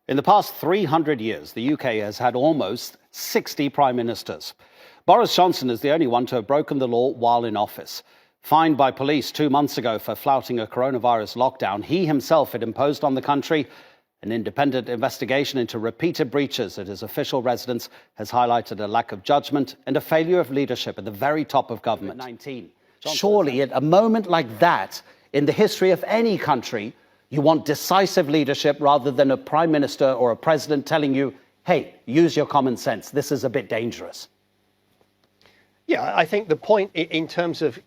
In the past 300 years, the UK has had almost 60 prime ministers. Boris Johnson is the only one to have broken the law while in office. Fined by police 2 months ago for flouting a coronavirus lockdown, he himself had imposed on the country. An independent investigation into repeated breaches at his official residence has highlighted a lack of judgment and a failure of leadership at the very top of government. Surely, at a moment like that, in the history of any country, you want decisive leadership rather than a prime minister or a president telling you, hey, use your common sense. This is a bit dangerous. Yeah, I think the point in terms of,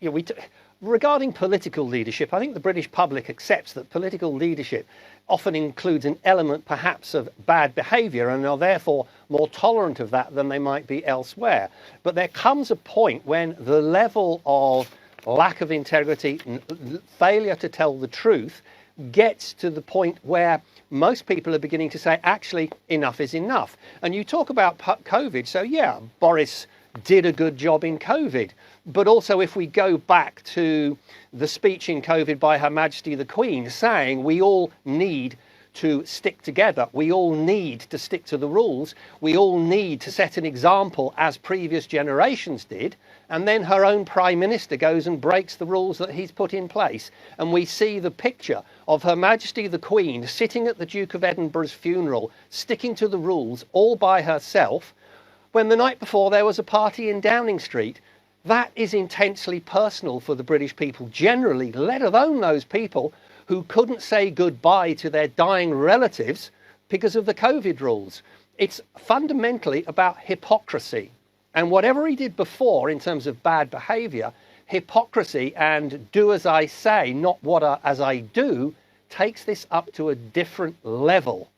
regarding political leadership, I think the British public accepts that political leadership often includes an element perhaps of bad behaviour and are therefore more tolerant of that than they might be elsewhere. But there comes a point when the level of lack of integrity, failure to tell the truth, gets to the point where most people are beginning to say, actually, enough is enough. And you talk about COVID, so yeah, Boris did a good job in COVID. But also if we go back to the speech in COVID by Her Majesty the Queen saying we all need to stick together, we all need to stick to the rules, we all need to set an example as previous generations did, and then her own Prime Minister goes and breaks the rules that he's put in place. And we see the picture of Her Majesty the Queen sitting at the Duke of Edinburgh's funeral, sticking to the rules all by herself, when the night before there was a party in Downing Street. That is intensely personal for the British people generally, let alone those people who couldn't say goodbye to their dying relatives because of the COVID rules. It's fundamentally about hypocrisy. And whatever he did before in terms of bad behaviour, hypocrisy and do as I say, not what as I do, takes this up to a different level.